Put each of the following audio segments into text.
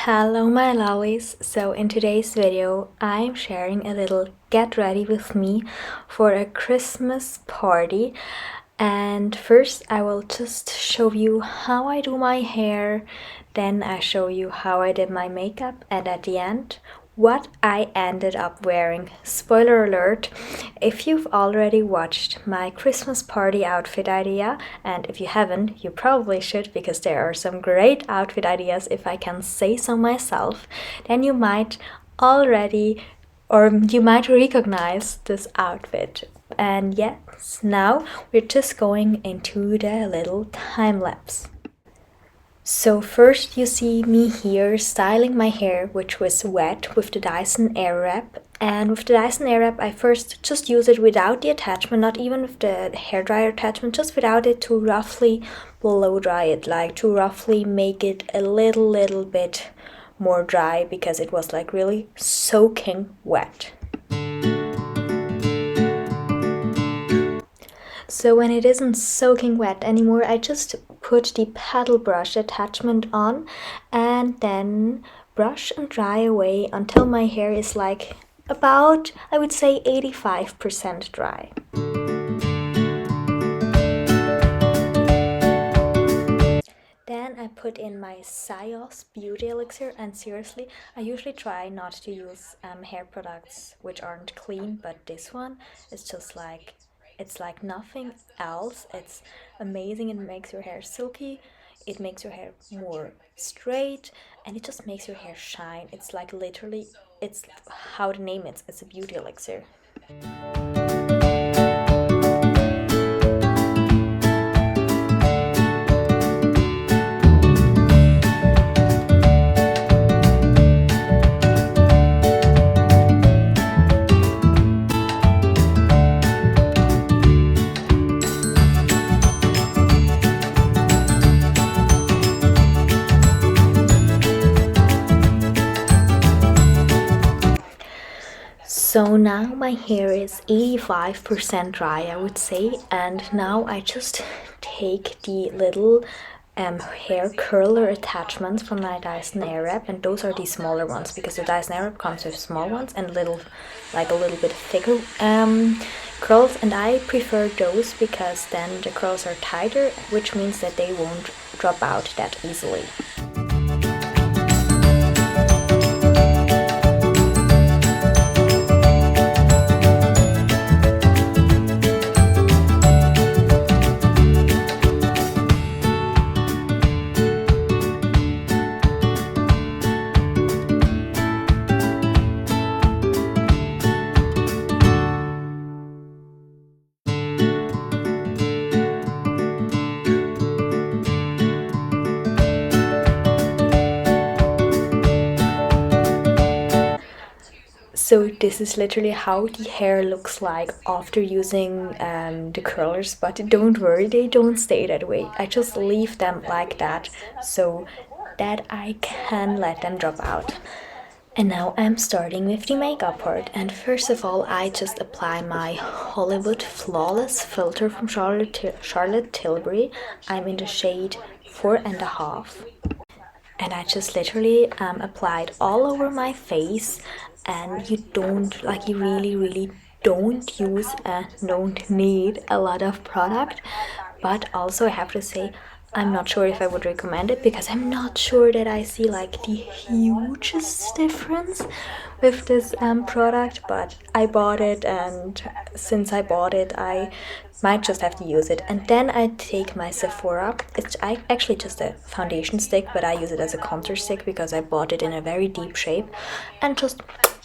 Hello my lollies, so in today's video I'm sharing a little get ready with me for a Christmas party. And first I will just show you how I do my hair, then I show you how I did my makeup, and at the end what I ended up wearing. Spoiler alert, if you've already watched my Christmas party outfit idea, and if you haven't, you probably should because there are some great outfit ideas if I can say so myself, then you might already or you might recognize this outfit. And yes, now we're just going into the little time lapse. So first you see me here styling my hair, which was wet, with the DYSON Air Wrap. And with the DYSON Air Wrap I first just use it without the attachment, not even with the hairdryer attachment, just without it, to roughly blow dry it, like to roughly make it a little bit more dry, because it was like really soaking wet. So when it isn't soaking wet anymore, I just put the paddle brush attachment on and then brush and dry away until my hair is like about, I would say, 85% dry. Then I put in my Sios Beauty Elixir, and seriously, I usually try not to use hair products which aren't clean, but this one is just like, it's like nothing else. It's amazing. It makes your hair silky, it makes your hair more straight, and it just makes your hair shine. It's like literally, it's how to name it, it's a beauty elixir. So now my hair is 85% dry, I would say, and now I just take the little hair curler attachments from my DYSON Air Wrap, and those are the smaller ones because the DYSON Air Wrap comes with small ones and little, like a little bit thicker curls, and I prefer those because then the curls are tighter, which means that they won't drop out that easily. So this is literally how the hair looks like after using the curlers, but don't worry, they don't stay that way. I just leave them like that so that I can let them drop out. And now I'm starting with the makeup part, and first of all I just apply my Hollywood Flawless filter from Charlotte Tilbury. I'm in the shade 4.5. And I just literally applied all over my face, and you really don't need a lot of product. But also I have to say, I'm not sure if I would recommend it because I'm not sure that I see like the hugest difference with this product, but I bought it, and since I bought it I might just have to use it. And then I take my Sephora, it's actually just a foundation stick, but I use it as a contour stick because I bought it in a very deep shape, and just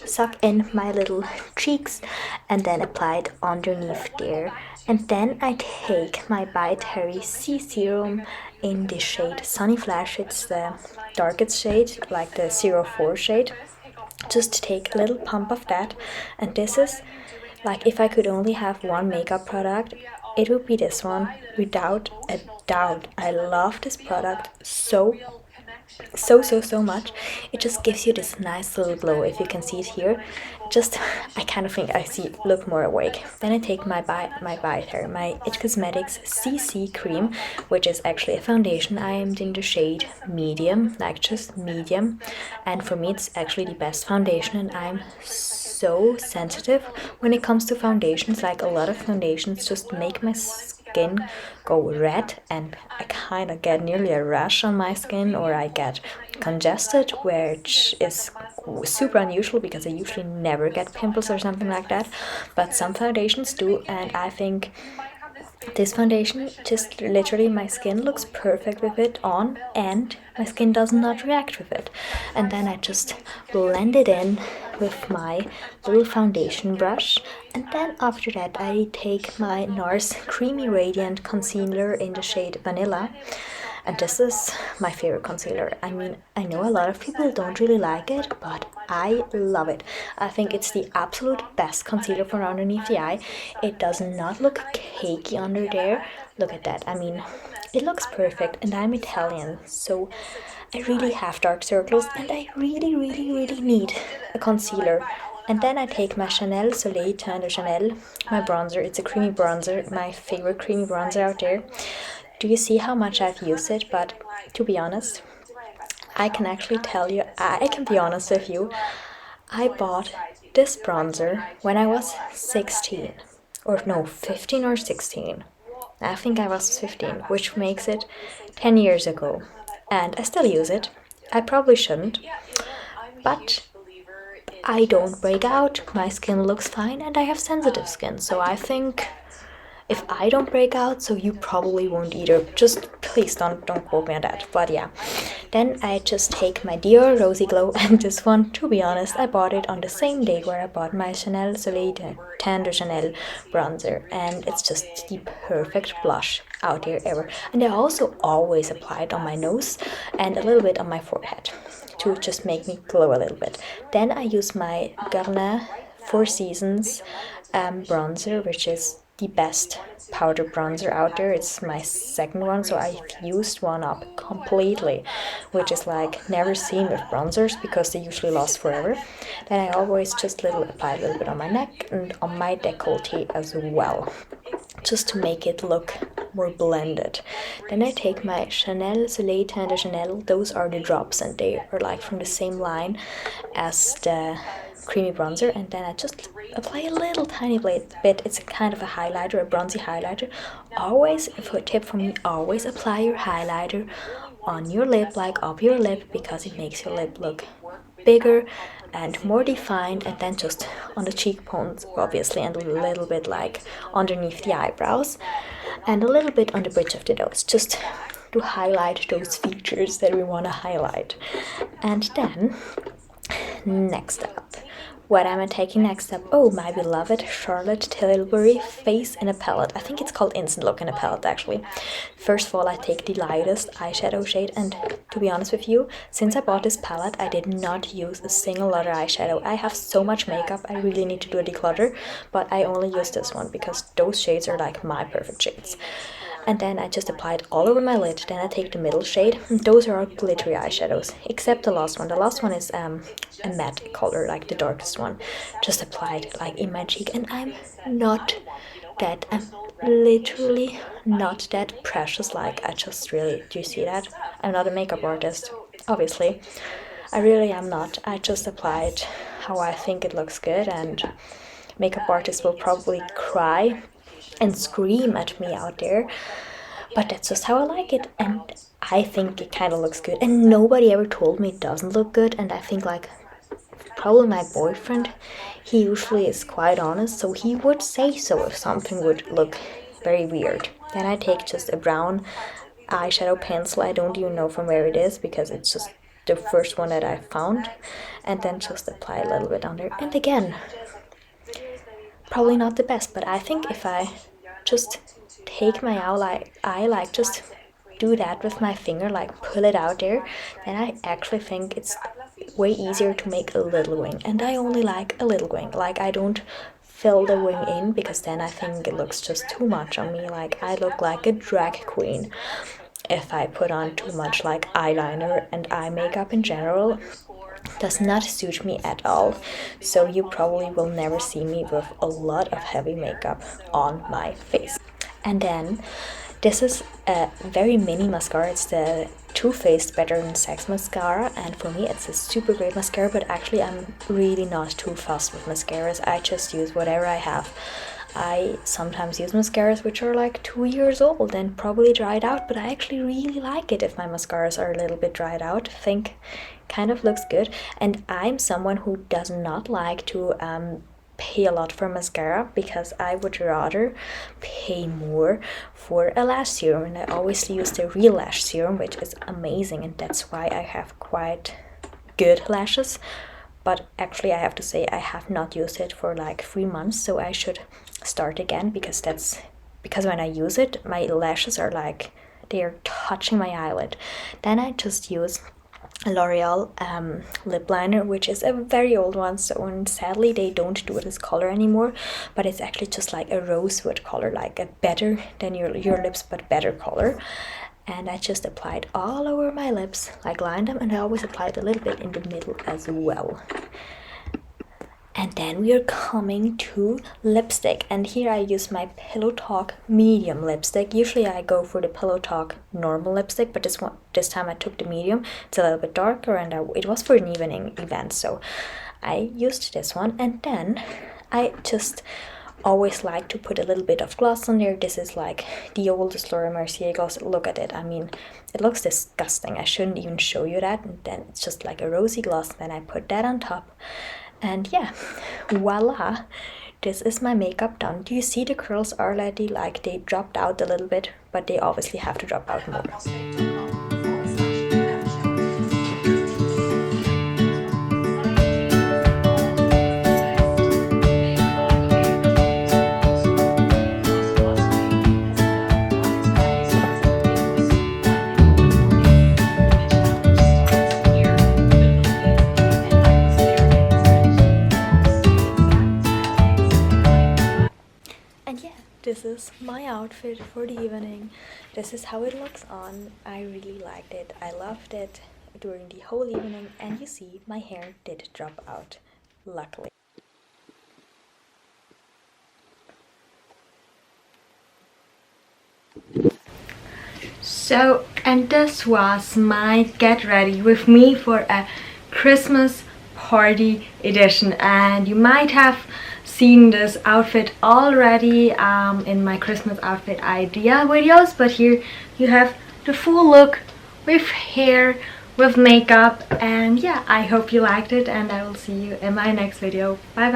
suck in my little cheeks and then apply it underneath there. And then I take my By Terry C Serum in the shade Sunny Flash. It's the darkest shade, like the 04 shade. Just take a little pump of that, and this is like, if I could only have one makeup product, it would be this one, without a doubt. I love this product so so much. It just gives you this nice little glow. If you can see it here, just I kind of think I see look more awake. Then I take my Bite my It Cosmetics CC cream, which is actually a foundation. I am in the shade medium, like just medium, and for me it's actually the best foundation, and I'm so sensitive when it comes to foundations. Like a lot of foundations just make my skin go red, and I kind of get nearly a rash on my skin, or I get congested, which is super unusual because I usually never get pimples or something like that, but some foundations do. And I think this foundation, just literally my skin looks perfect with it on, and my skin does not react with it. And then I just blend it in with my little foundation brush, and then after that I take my Nars Creamy Radiant Concealer in the shade Vanilla. And this is my favorite concealer. I mean, I know a lot of people don't really like it, but I love it. I think it's the absolute best concealer for underneath the eye. It does not look cakey under there. Look at that. I mean, it looks perfect, and I'm Italian, so I really have dark circles, and I really need a concealer. And then I take my Chanel Soleil Teint de Chanel, my bronzer. It's a creamy bronzer, my favorite creamy bronzer out there. Do you see how much I've used it? But to be honest, I can actually tell you, I can be honest with you, I bought this bronzer when I was 16, or no, 15 or 16. I think I was 15, which makes it 10 years ago, and I still use it. I probably shouldn't, but I don't break out, my skin looks fine, and I have sensitive skin, so I think if I don't break out, so you probably won't either. Just please don't quote me on that. But yeah, then I just take my Dior Rosy Glow, and this one, to be honest, I bought it on the same day where I bought my Chanel Soleil Teint de Chanel bronzer, and it's just the perfect blush out there ever. And I also always apply it on my nose and a little bit on my forehead to just make me glow a little bit. Then I use my Garnier Four Seasons bronzer, which is the best powder bronzer out there. It's my second one, so I've used one up completely, which is like never seen with bronzers because they usually last forever. Then I always just apply a little bit on my neck and on my décolleté as well, just to make it look more blended. Then I take my Chanel Soleil Teint de Chanel. Those are the drops, and they are like from the same line as the creamy bronzer, and then I just apply a little tiny bit. It's a kind of a highlighter, a bronzy highlighter. Always, a tip for me, always apply your highlighter on your lip, like up your lip, because it makes your lip look bigger and more defined. And then just on the cheekbones, obviously, and a little bit like underneath the eyebrows, and a little bit on the bridge of the nose, just to highlight those features that we want to highlight. And then next up, what am I taking next up? Oh, my beloved Charlotte Tilbury Face in a Palette. I think it's called Instant Look in a Palette, actually. First of all, I take the lightest eyeshadow shade, and to be honest with you, since I bought this palette, I did not use a single other eyeshadow. I have so much makeup, I really need to do a declutter, but I only use this one because those shades are like my perfect shades. And then I just apply it all over my lid. Then I take the middle shade. Those are all glittery eyeshadows, except the last one. The last one is a matte color, like the darkest one. Just applied like in my cheek, and I'm literally not that precious. Like, I just really, do you see that? I'm not a makeup artist, obviously. I really am not. I just apply it how I think it looks good, and makeup artists will probably cry and scream at me out there, but that's just how I like it, and I think it kind of looks good, and nobody ever told me it doesn't look good. And I think like probably my boyfriend, he usually is quite honest, so he would say so if something would look very weird. Then I take just a brown eyeshadow pencil. I don't even know from where it is because it's just the first one that I found, and then just apply a little bit under. And again, probably not the best, but I think if I just take my eye, like just do that with my finger, like pull it out there, then I actually think it's way easier to make a little wing. And I only like a little wing, like I don't fill the wing in, because then I think it looks just too much on me, like I look like a drag queen if I put on too much like eyeliner and eye makeup in general. Does not suit me at all, so you probably will never see me with a lot of heavy makeup on my face. And then this is a very mini mascara. It's the Too Faced Better Than Sex Mascara, and for me it's a super great mascara, but actually I'm really not too fussed with mascaras. I just use whatever I have. I sometimes use mascaras which are like 2 years old and probably dried out, but I actually really like it if my mascaras are a little bit dried out. I think kind of looks good. And I'm someone who does not like to pay a lot for mascara, because I would rather pay more for a lash serum, and I always use the Real Lash Serum, which is amazing, and that's why I have quite good lashes. But actually I have to say I have not used it for like 3 months, so I should start again, because when I use it my lashes are like, they are touching my eyelid. Then I just use L'Oreal lip liner, which is a very old one, so and sadly they don't do this color anymore, but it's actually just like a rosewood color, like a better than your lips but better color. And I just applied all over my lips, like lined them, and I always applied a little bit in the middle as well. And then we are coming to lipstick, and here I use my Pillow Talk medium lipstick. Usually I go for the Pillow Talk normal lipstick, but this time I took the medium. It's a little bit darker, and it was for an evening event, so I used this one. And then I just always like to put a little bit of gloss on there. This is like the oldest Laura Mercier gloss. Look at it. I mean, it looks disgusting. I shouldn't even show you that. And then it's just like a rosy gloss. Then I put that on top. And yeah, voila, this is my makeup done. Do you see the curls are already like they dropped out a little bit, but they obviously have to drop out more. This is my outfit for the evening. This is how it looks on. I really liked it. I loved it during the whole evening, and you see my hair did drop out, luckily. So, and this was my get ready with me for a Christmas party edition, and you might have seen this outfit already in my Christmas outfit idea videos, but here you have the full look with hair, with makeup, and yeah, I hope you liked it, and I will see you in my next video. Bye bye.